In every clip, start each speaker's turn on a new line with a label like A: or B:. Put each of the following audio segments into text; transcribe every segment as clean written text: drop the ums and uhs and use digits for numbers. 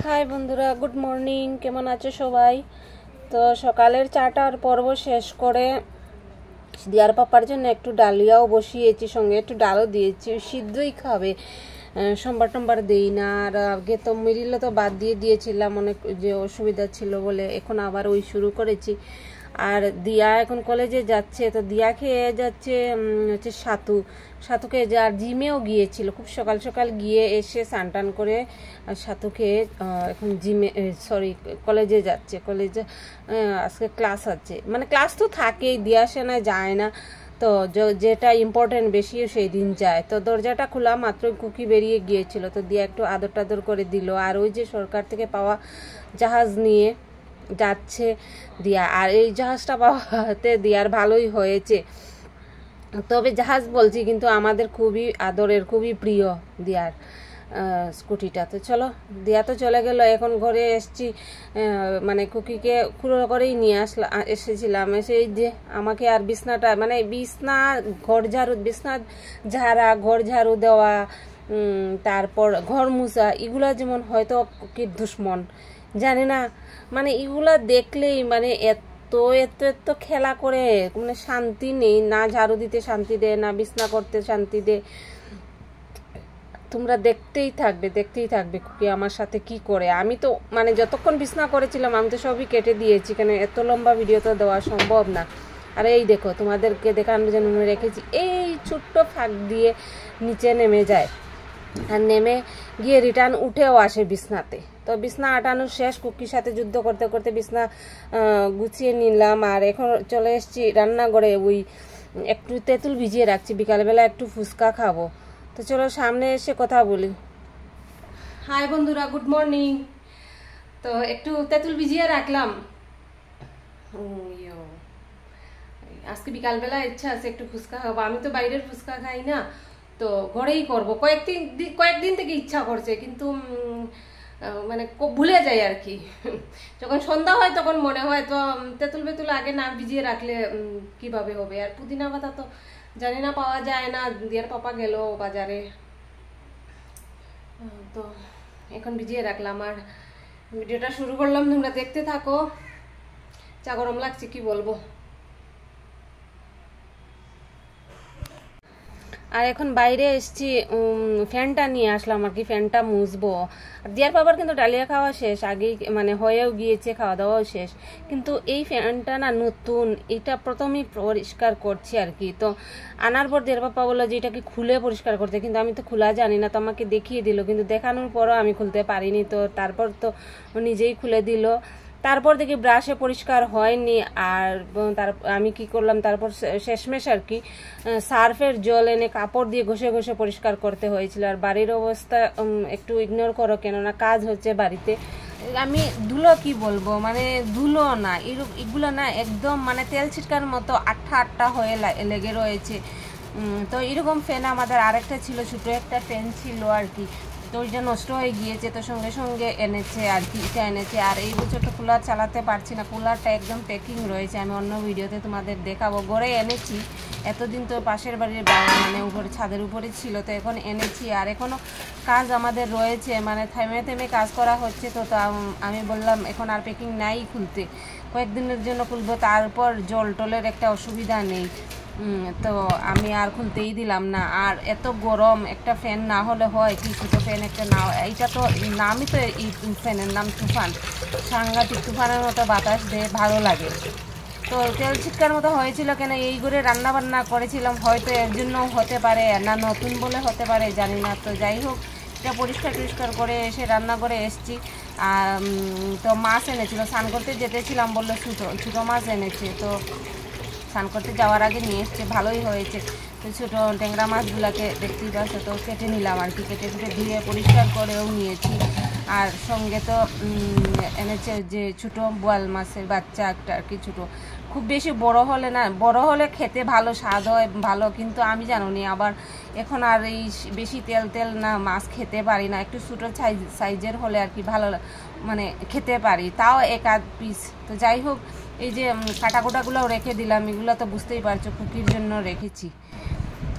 A: High বন্ধুরা, good morning. কেমন আছো সবাই? তো সকালের চাটার পর্ব শেষ করে দিয়ার পাপার জন্য একটু ডালিয়াও বসিয়েছি, সঙ্গে একটু ডালও দিয়েছি। সিদ্ধই খাবে, সোমবার টোমবার দিই না। আর আগে তো মিরিলে তো বাদ দিয়েছিলাম, অনেক যে অসুবিধা ছিল বলে। এখন আবার ওই শুরু করেছি। আর দিয়া এখন কলেজে যাচ্ছে, তো দিয়া খেয়ে যাচ্ছে হচ্ছে সাতু খেয়ে আর জিমেও গিয়েছিল। খুব সকাল সকাল গিয়ে এসে স্নান টান করে সাতু খেয়ে এখন কলেজে যাচ্ছে। কলেজে আজকে ক্লাস আছে, মানে ক্লাস তো থাকেই, দিয়া সেনা যায় না। তো যেটা ইম্পর্টেন্ট বেশি সেই দিন যায়। তো দরজাটা খোলা মাত্রই কুকি বেরিয়ে গিয়েছিল, তো দিয়া একটু আদর টাদর করে দিল। আর ওই যে সরকার থেকে পাওয়া জাহাজ নিয়ে যাচ্ছে দিয়া, আর এই জাহাজটা পাওয়াতে দিয়ার ভালোই হয়েছে। তবে জাহাজ বলছি, কিন্তু আমাদের খুবই আদরের, খুবই প্রিয় দিয়ার স্কুটিটা। তো চলো, দিয়া তো চলে গেল। এখন ঘরে এসছি, মানে কুকিকে খুঁড়ো করেই নিয়ে এসেছিলাম। এসে যে আমাকে আর বিছনাটা, মানে বিছনা ঘর ঝাড়ু দেওয়া, তারপর ঘর মুছা, এগুলা যেমন হয়তো কুকির দুশ্মন, জানি না। মানে এগুলা দেখলেই মানে এত খেলা করে, মানে শান্তি নেই। না ঝাড়ু দিতে শান্তি দেয়, না বিছনা করতে শান্তি দেয়। তোমরা দেখতেই থাকবে কুকি আমার সাথে কি করে। আমি তো মানে যতক্ষণ বিছনা করেছিলাম আমি তো সবই কেটে দিয়েছি, কেন এত লম্বা ভিডিও তো দেওয়া সম্ভব না। আর এই দেখো, তোমাদেরকে দেখানোর জন্য রেখেছি, এই ছোট্ট ফাঁক দিয়ে নিচে নেমে যায়, আর নেমে গিয়ে রিটার্ন উঠেও আসে বিছনাতে। তো বিছনা আটানোর শেষ, কুকির সাথে যুদ্ধ করতে করতে বিছনা গুছিয়ে নিলাম। আর এখন চলে এসেছি রান্নাঘরে, ওই একটু তেঁতুল ভিজিয়ে রাখছি, বিকালবেলা একটু ফুচকা খাবো। তো চলো সামনে এসে কথা বলি। হাই বন্ধুরা, গুড মর্নিং। তো একটু তেঁতুল ভিজিয়ে রাখলাম, আজকে বিকালবেলা ইচ্ছা আছে একটু ফুচকা খাবো। আমি তো বাইরের ফুচকা খাই না, তো ঘরেই করবো। কয়েকদিন থেকে ইচ্ছা করছে, কিন্তু মানে ভুলে যাই আর কি। যখন সন্ধ্যা হয় তখন মনে হয়, তো তেঁতুল আগে না ভিজিয়ে রাখলে কিভাবে হবে। আর পুদিনা পাতা তো জানি না, পাওয়া যায় না। দিয়ার পাপা গেল বাজারে, তো এখন ভিজিয়ে রাখলাম। আর ভিডিওটা শুরু করলাম, তোমরা দেখতে থাকো। চা গরম লাগছে, কি বলবো। আর এখন বাইরে এসছি, ফ্যানটা নিয়ে আসলাম আর কি, ফ্যানটা মুছবো। আর দিয়ার বাবার কিন্তু ডালিয়া খাওয়া শেষ, আগেই মানে হয়েও গিয়েছে, খাওয়া দাওয়াও শেষ। কিন্তু এই ফ্যানটা না নতুন, এটা প্রথমেই পরিষ্কার করছি আর কি। তো আনার পর দিয়ার বাবা বললো যে এটাকে খুলে পরিষ্কার করতে, কিন্তু আমি তো খোলা জানি না, তো আমাকে দেখিয়ে দিল, কিন্তু দেখানোর পরও আমি খুলতে পারিনি। তো তারপর তো নিজেই খুলে দিল। তারপর দেখি ব্রাশে পরিষ্কার হয়নি। আর আমি কি করলাম, তারপর শেষমেশ আর কি সার্ফের জল এনে কাপড় দিয়ে ঘষে ঘষে পরিষ্কার করতে হয়েছিল। আর বাড়ির অবস্থা একটু ইগনোর করো, কেননা কাজ হচ্ছে বাড়িতে। আমি ধুলো কি বলবো, মানে ধুলো না, এগুলো না একদম মানে তেল ছিটকার মতো আঠা হয়ে লেগে রয়েছে। তো এরকম ফ্যান আমাদের আরেকটা ছিল, ছোটো একটা ফ্যান ছিল আর কি, তো ওইটা নষ্ট হয়ে গিয়েছে। তো সঙ্গে সঙ্গে এনেছে আর কি, এটা এনেছে। আর এই বছরটা কুলার চালাতে পারছি না, কুলারটা একদম প্যাকিং রয়েছে, আমি অন্য ভিডিওতে তোমাদের দেখাবো। ঘরে এনেছি, এতদিন তো পাশের বাড়ির মানে উপরে ছাদের উপরে ছিল, তো এখন এনেছি। আর এখনও কাজ আমাদের রয়েছে, মানে থেমে কাজ করা হচ্ছে। তো আমি বললাম এখন আর প্যাকিং নাই, খুলতে কয়েকদিনের জন্য খুলবো, তারপর জল টলের একটা অসুবিধা নেই। তো আমি আর খুলতেই দিলাম না। আর এত গরম, একটা ফ্যান না হলে হয় কি, ছোটো ফ্যান একটা না, এইটা তো নামই তো, এই ফ্যানের নাম তুফান, সাংঘাতিক তুফানের মতো বাতাস দেয়, ভালো লাগে। তো তেল ছিটকার মতো হয়েছিল, কেন এই করে রান্না বান্না করেছিলাম, হয়তো এর জন্য হতে পারে, না নতুন বলে হতে পারে, জানি না। তো যাই হোক, এটা পরিষ্কার করে এসে রান্না করে এসছি। তো মাছ এনেছিল, স্নান করতে যেতেছিলাম, বললো ছোটো মাছ এনেছে। তো স্নান করতে যাওয়ার আগে নিয়ে এসছে, ভালোই হয়েছে। তো ছোটো ট্যাংরা মাছগুলোকে দেখতেই পাচ্ছ, তো কেটে নিলাম আর কি, কেটে ধুয়ে পরিষ্কার করেও নিয়েছি। আর সঙ্গে তো এনেছে যে ছোটো বোয়াল মাছের বাচ্চা একটা আর কি, ছোটো, খুব বেশি বড় হলে না, বড় হলে খেতে ভালো স্বাদ হয় ভালো, কিন্তু আমি জানো নি আবার এখন আর এই বেশি তেল না মাছ খেতে পারি না, একটু ছোটো সাইজের হলে আর কি ভালো মানে খেতে পারি, তাও এক আধ পিস। তো যাই হোক, এই যে কাটাকুটাগুলোও রেখে দিলাম, এগুলো তো বুঝতেই পারছো কুকির জন্য রেখেছি।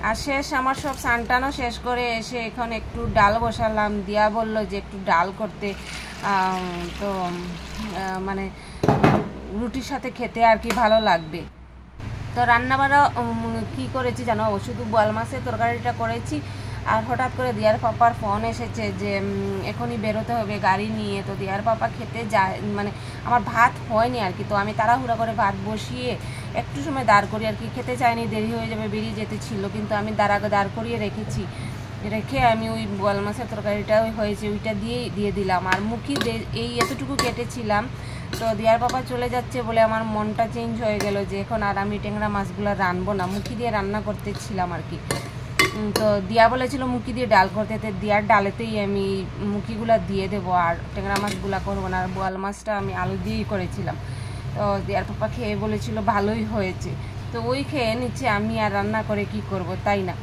A: আর শেষ আমার সব স্নান শেষ করে এসে এখন একটু ডাল বসালাম। দিয়া বললো যে একটু ডাল করতে, তো মানে রুটির সাথে খেতে আর কি ভালো লাগবে। তো রান্নাবাড়া কি করেছি জানো, শুধু বোয়াল মাছের তরকারিটা করেছি। আর হঠাৎ করে দিয়ার পাপার ফোন এসেছে যে এখনই বেরোতে হবে গাড়ি নিয়ে। তো দিয়ার পাপা খেতে যায়, মানে আমার ভাত হয়নি আর কি। তো আমি তাড়াহুড়া করে ভাত বসিয়ে একটু সময় দাঁড় করি আর কি, খেতে চাইনি, দেরি হয়ে যাবে, বেরিয়ে যেতে ছিল। কিন্তু আমি দাঁড় করিয়ে রেখে আমি ওই বোয়াল মাছের তরকারিটা হয়েছে ওইটা দিয়ে দিলাম। আর মুখি এই এতটুকু কেটেছিলাম। তো দিয়ার বাবা চলে যাচ্ছে বলে আমার মনটা চেঞ্জ হয়ে গেল যে এখন আর আমি ট্যাংরা মাছগুলো রানবো না, মুখি দিয়ে রান্না করতেছিলাম আর কি। তো দিয়া বলেছিল মুখি দিয়ে ডাল করতে, দিয়ার ডালেতেই আমি মুখিগুলা দিয়ে দেবো আর ট্যাংরা মাছগুলা করবো না। আর বোয়াল মাছটা আমি আলু দিয়েই করেছিলাম। তো দিয়ার পাপা খেয়ে বলেছিল ভালোই হয়েছে। তো ওই খেয়ে নিচ্ছে, আমি আর রান্না করে কি করব, তাই না?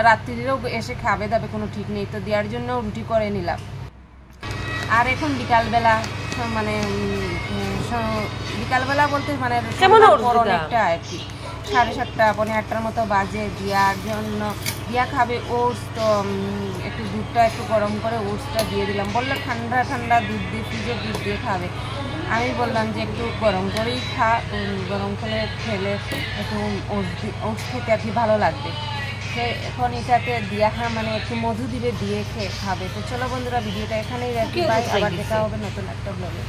A: রাত্রিরেও এসে খাবে দাবে কোনো ঠিক নেই। তো দেওয়ার জন্য রুটি করে নিলাম। আর এখন বিকালবেলা, মানে বিকালবেলা বলতে মানে অনেকটা আর কি 7:30 পৌনে 8টার মতো বাজে। দিয়ার জন্য দিয়া খাবে ওটস। তো একটু দুধটা একটু গরম করে ওটসটা দিয়ে দিলাম। বললো ঠান্ডা ঠান্ডা দুধ দিয়ে, ফ্রিজের দুধ দিয়ে খাবে। আমি বললাম যে একটু গরম করেই গরম করে খেলে একটু ওটস খেতে আর কি ভালো লাগবে। এখন এটাতে দিয়া মানে একটু মধু দিবে, দিয়ে খাবে। তো চলো বন্ধুরা, ভিডিওটা এখানেই রাখি। আবার দেখা হবে নতুন একটা ব্লগে।